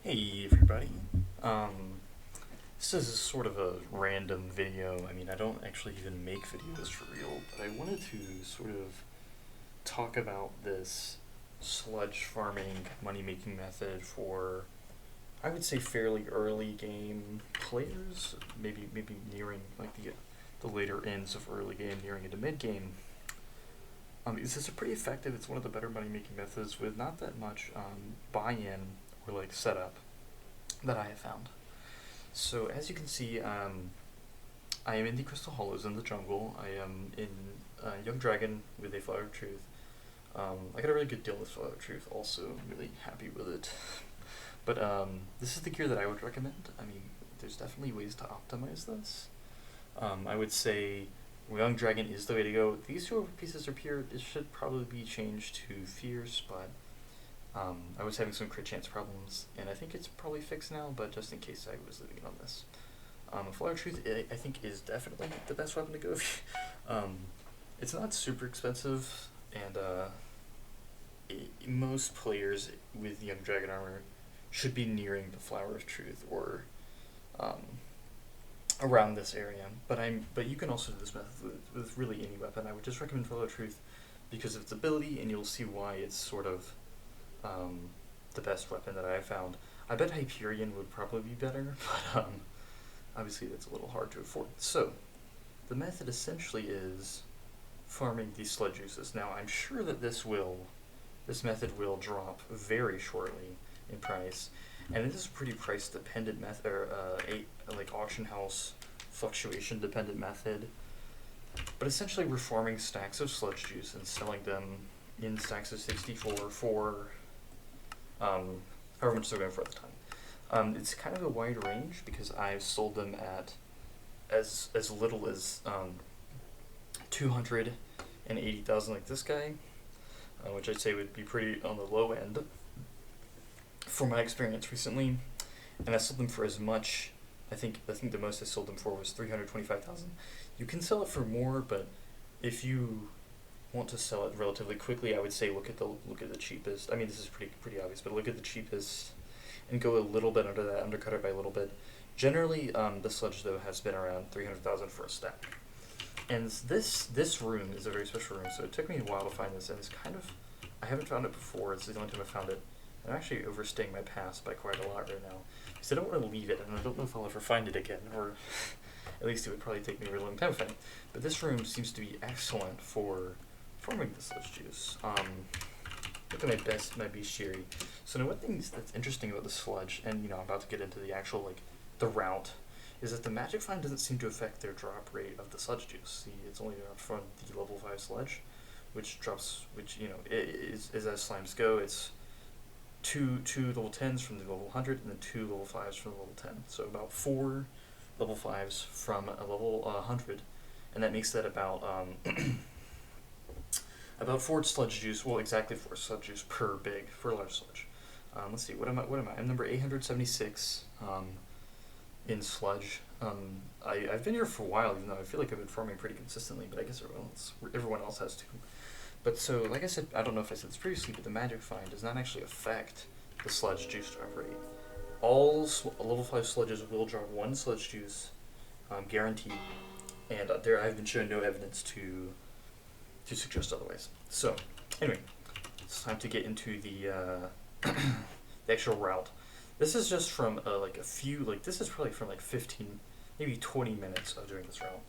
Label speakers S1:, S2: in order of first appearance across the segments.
S1: Hey everybody. Um, this is sort of a random video. I mean, I don't actually even make videos for real, but I wanted to sort of talk about this sludge farming money making method for, I would say, fairly early game players, maybe nearing like the later ends of early game, nearing into mid game. This is pretty effective. It's one of the better money making methods with not that much buy-in or like setup that I have found. So as you can see, I am in the Crystal Hollows in the jungle. I am in Young Dragon with a Flower of Truth. I got a really good deal with Flower of Truth. Also, I'm really happy with it. But this is the gear that I would recommend. I mean, there's definitely ways to optimize this. I would say Young Dragon is the way to go. These two pieces are pure. It should probably be changed to Fierce, but I was having some crit chance problems, and I think it's probably fixed now, but just in case I was leaving it on this. Flower Truth, I think, is definitely the best weapon to go with. It's not super expensive, and most players with Young Dragon Armor should be nearing the Flower of Truth or around this area. But you can also do this method with really any weapon. I would just recommend Flower of Truth because of its ability, and you'll see why it's sort of the best weapon that I have found. I bet Hyperion would probably be better, but obviously that's a little hard to afford. So, the method essentially is farming these sludge juices. Now, I'm sure that this method will drop very shortly in price, and it is a pretty price dependent method, or like auction house fluctuation dependent method. But essentially, we're farming stacks of sludge juice and selling them in stacks of 64 for however much they're going for at the time. It's kind of a wide range because I've sold them at as little as 280,000, like this guy, which I'd say would be pretty on the low end for my experience recently. And I sold them for as much. I think the most I sold them for was 325,000. You can sell it for more, but if you want to sell it relatively quickly, I would say look at the cheapest. I mean, this is pretty obvious, but look at the cheapest and go a little bit under that, undercut it by a little bit. Generally, the sludge though has been around 300,000 for a stack. And this room is a very special room, so it took me a while to find this, and it's kind of, I haven't found it before. It's the only time I found it. I'm actually overstaying my pass by quite a lot right now, because I don't want to leave it, and I don't know if I'll ever find it again, or at least it would probably take me a really long time to find it. But this room seems to be excellent for forming the sludge juice. Look at my bestiary. So now one thing that's interesting about the sludge, and I'm about to get into the actual the route, is that the magic find doesn't seem to affect their drop rate of the sludge juice. See, it's only up from the level 5 sludge, which is as slimes go. It's two level 10s from the level 100, and then 2 level 5s from the level 10. So about 4 level 5s from a level 100, and that makes that about about 4 sludge juice. Well, exactly 4 sludge juice per big for a large sludge. Let's see. What am I? I'm number 876 in sludge. I've been here for a while, even though I feel like I've been farming pretty consistently. But I guess everyone else has too. But so, like I said, I don't know if I said this previously, but the magic find does not actually affect the sludge juice drop rate. All level 5 sludges will drop 1 sludge juice, guaranteed, and I've been shown no evidence to suggest otherwise. So, anyway, it's time to get into the the actual route. This is just from this is probably from 15, maybe 20 minutes of doing this route.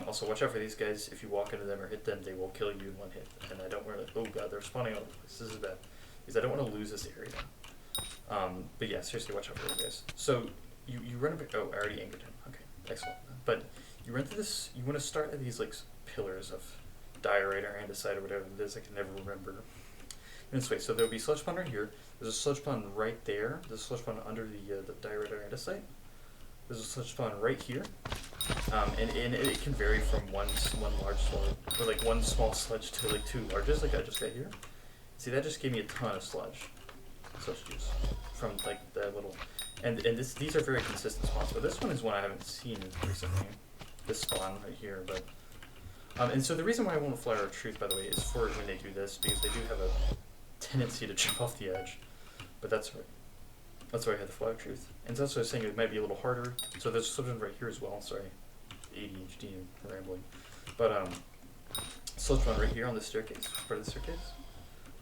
S1: Also, watch out for these guys. If you walk into them or hit them, they will kill you in one hit. And I don't want to. Oh god, they're spawning all over the place. This is bad. Because I don't want to lose this area. But yeah, seriously, watch out for those guys. So you run a bit. Oh, I already angered him. Okay, excellent. But you run through this. You want to start at these pillars of diorite or andesite or whatever it is. I can never remember. In this way, so there'll be sludge spawn right here. There's a sludge spawn right there. There's a sludge spawn under the diorite or andesite. There's a sludge spawn right here. And it can vary from one large sludge, or one small sludge to 2 larges, like I just got here. See, that just gave me a ton of sludge juice from that little, and these are very consistent spawns. But this one is one I haven't seen recently. This spawn right here, but and so the reason why I won't Flower of Truth, by the way, is for when they do this, because they do have a tendency to jump off the edge. But that's right. That's why I had the flower truth. And that's what I was saying, it might be a little harder. So there's something right here as well. Sorry, ADHD and rambling. But sludge one right here on the staircase, part of the staircase.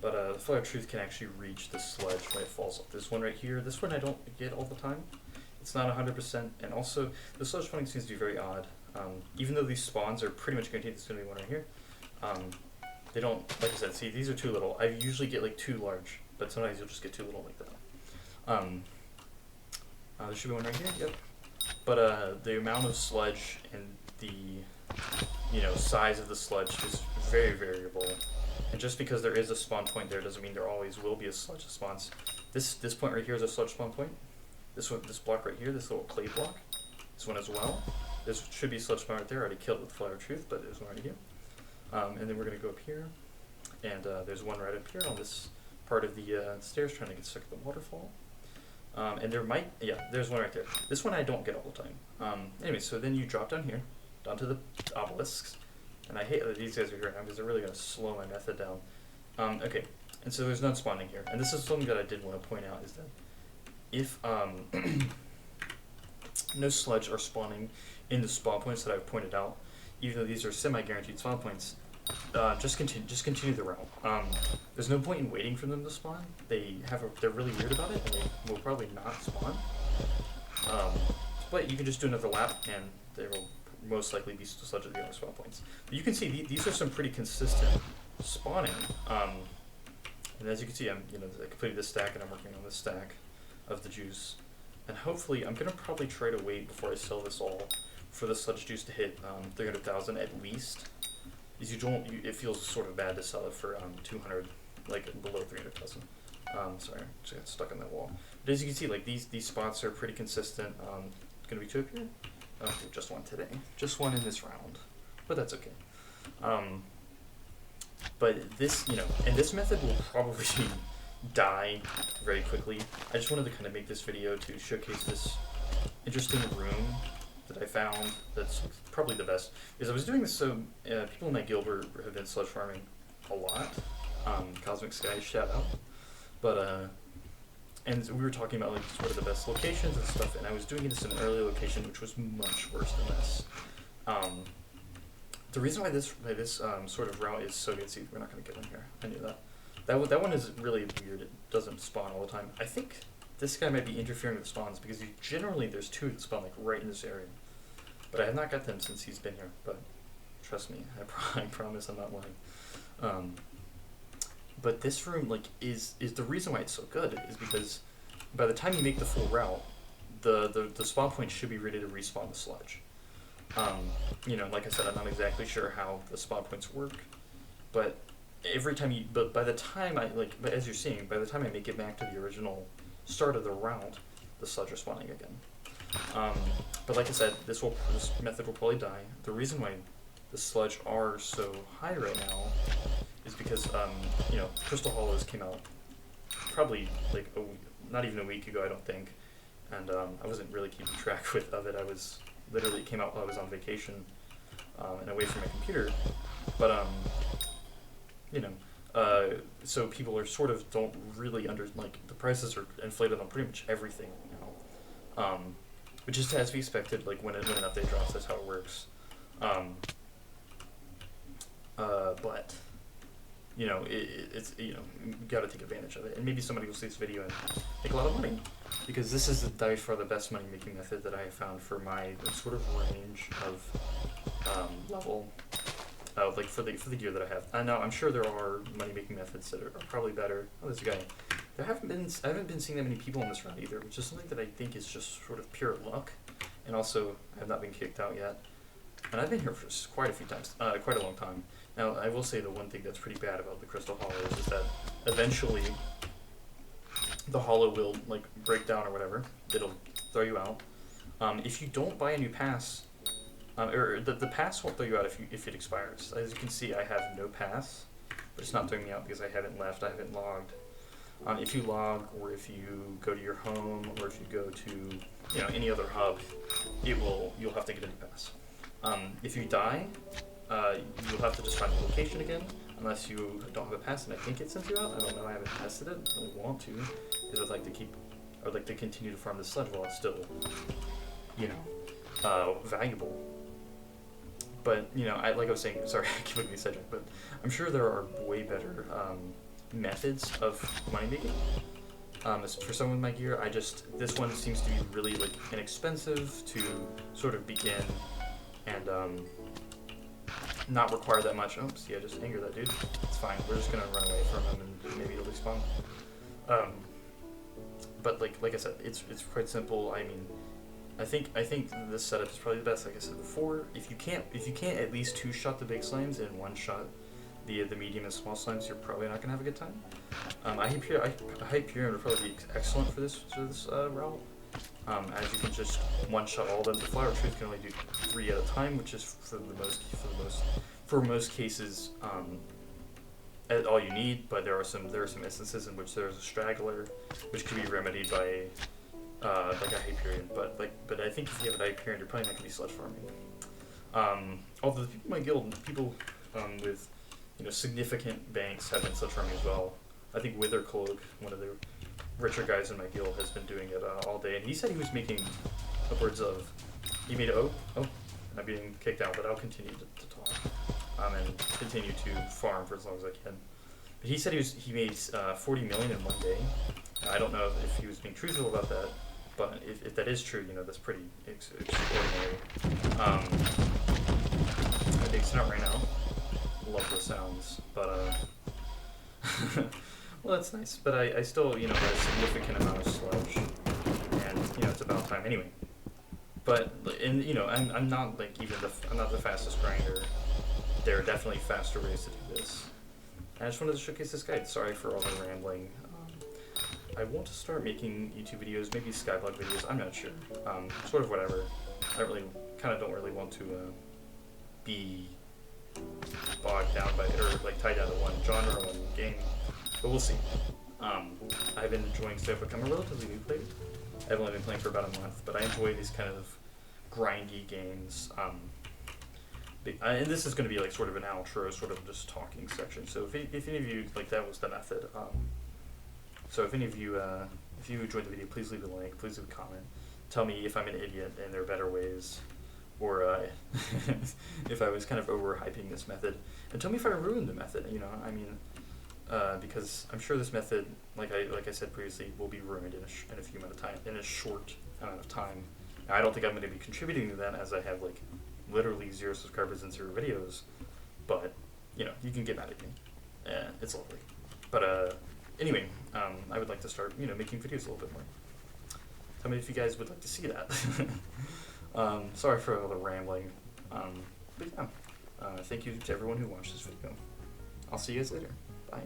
S1: But the flower truth can actually reach the sludge when it falls off. There's one right here. This one I don't get all the time. It's not 100%. And also, the sludge spawning seems to be very odd. Even though these spawns are pretty much guaranteed, there's going to be one right here. They don't, like I said, see, these are too little. I usually get like too large, but sometimes you'll just get too little like that. There should be one right here, yep. But the amount of sludge and the, size of the sludge is very variable. And just because there is a spawn point there doesn't mean there always will be a sludge that spawns. This point right here is a sludge spawn point. This block right here, this little clay block, this one as well. This should be a sludge spawn right there. I already killed it with Flower Truth, but there's one right here. And then we're going to go up here, and there's one right up here on this part of the stairs trying to get stuck at the waterfall. And there's one right there. This one I don't get all the time. Anyway, so then you drop down here, down to the obelisks. And I hate that these guys are here now because they're really going to slow my method down. Okay, and so there's none spawning here. And this is something that I did want to point out, is that if no sludge are spawning in the spawn points that I've pointed out, even though these are semi-guaranteed spawn points, just continue the route. There's no point in waiting for them to spawn. They're really weird about it, and they will probably not spawn. But you can just do another lap, and they will most likely be sludge at the other spawn points. But you can see these are some pretty consistent spawning. And as you can see, I completed this stack, and I'm working on this stack of the juice. And hopefully, I'm gonna probably try to wait before I sell this all for the sludge juice to hit 300,000 at least. Because it feels sort of bad to sell it for 200, like below 300,000. Sorry, just got stuck on that wall. But as you can see, like these spots are pretty consistent. Gonna be two up here. Just one today. Just one in this round, but that's okay. But this, and this method will probably die very quickly. I just wanted to kind of make this video to showcase this interesting room that I found that's probably the best. Because I was doing this so people in my guild have been sludge farming a lot. Cosmic Sky, shout out. But and we were talking about like sort of the best locations and stuff, and I was doing this in an early location which was much worse than this. The reason why this sort of route is so good, see, we're not going to get in here. I knew that. That one is really weird. It doesn't spawn all the time. I think this guy might be interfering with spawns because generally there's two that spawn like right in this area. But I have not got them since he's been here. But trust me, I promise I'm not lying. But this room like is the reason why it's so good is because by the time you make the full route, the spawn point should be ready to respawn the sludge. Like I said, I'm not exactly sure how the spawn points work, but by the time but as you're seeing, by the time I make it back to the original start of the route, the sludge are spawning again. But like I said, this method will probably die. The reason why the sludge are so high right now is because Crystal Hollows came out probably like not even a week ago, I don't think, and I wasn't really keeping track of it. It came out while I was on vacation and away from my computer, but so people are sort of don't really the prices are inflated on pretty much everything now, which is as we expected. Like when an update drops, that's how it works. But it's you got to take advantage of it, and maybe somebody will see this video and make a lot of money, because this is by far the best money making method that I have found for my sort of range of level. Like for the gear that I have. I know I'm sure there are money making methods that are probably better. Oh, there's a guy. I haven't been seeing that many people in this round either, which is something that I think is just sort of pure luck, and also I have not been kicked out yet. And I've been here for quite a few times, quite a long time. Now I will say the one thing that's pretty bad about the Crystal Hollows is that eventually the hollow will like break down or whatever. It'll throw you out. If you don't buy a new pass. Or the pass won't throw you out if it expires. As you can see, I have no pass, but it's not throwing me out because I haven't left, I haven't logged. If you log, or if you go to your home, or if you go to any other hub, you'll have to get a new pass. If you die, you'll have to just find the location again, unless you don't have a pass, and I think it sends you out. I don't know, I haven't tested it. I really want to, because I'd like to keep I would like to continue to farm the sludge while it's still, you know, valuable. But, you know, like I was saying, sorry, I keep looking at the subject, but I'm sure there are way better methods of money making. As for some of my gear, this one seems to be really, like, inexpensive to sort of begin and not require that much. Oops, yeah, just anger that dude. It's fine. We're just gonna run away from him and maybe he'll respawn. But like I said, it's quite simple. I mean, I think this setup is probably the best. Like I said before, if you can't at least two-shot the big slimes and one-shot the medium and small slimes, you're probably not gonna have a good time. I hype Pyramid would probably be excellent for this route. As you can just one-shot all of them. The Flower Truth can only do 3 at a time, which is for most cases all you need. But there are some instances in which there's a straggler, which can be remedied by like a Hyperion. But I think if you have a Hyperion, you're probably not gonna be sludge farming. Although the people in my guild, with significant banks have been sludge farming as well. I think Withercloak, one of the richer guys in my guild, has been doing it all day, and he said he was making upwards of. He made I'm being kicked out, but I'll continue to talk and continue to farm for as long as I can. But he said he made 40 million in one day. I don't know if he was being truthful about that, but if that is true, that's pretty extraordinary. I'm mixing up right now. Love the sounds, but well, that's nice. But I still, have a significant amount of sludge, and it's about time anyway. But I'm not I'm not the fastest grinder. There are definitely faster ways to do this. I just wanted to showcase this guide. Sorry for all the rambling. I want to start making YouTube videos, maybe Skyblock videos. I'm not sure. Sort of whatever. I don't really want to be bogged down by it or tied down to one genre or one game. But we'll see. I've been enjoying stuff. I'm a relatively new player. I've only been playing for about a month, but I enjoy these kind of grindy games. And this is going to be sort of an outro, sort of just talking section. So if any of you, that was the method. So if any of you, if you enjoyed the video, please leave a like, please leave a comment. Tell me if I'm an idiot and there are better ways, or if I was kind of overhyping this method. And tell me if I ruined the method, because I'm sure this method, like I said previously, will be ruined in a short amount of time. Now, I don't think I'm going to be contributing to that, as I have literally 0 subscribers and 0 videos. But you can get mad at me. It's lovely. But anyway, I would like to start making videos a little bit more. Tell me if you guys would like to see that. Sorry for all the rambling. But yeah, thank you to everyone who watched this video. I'll see you guys later. Bye.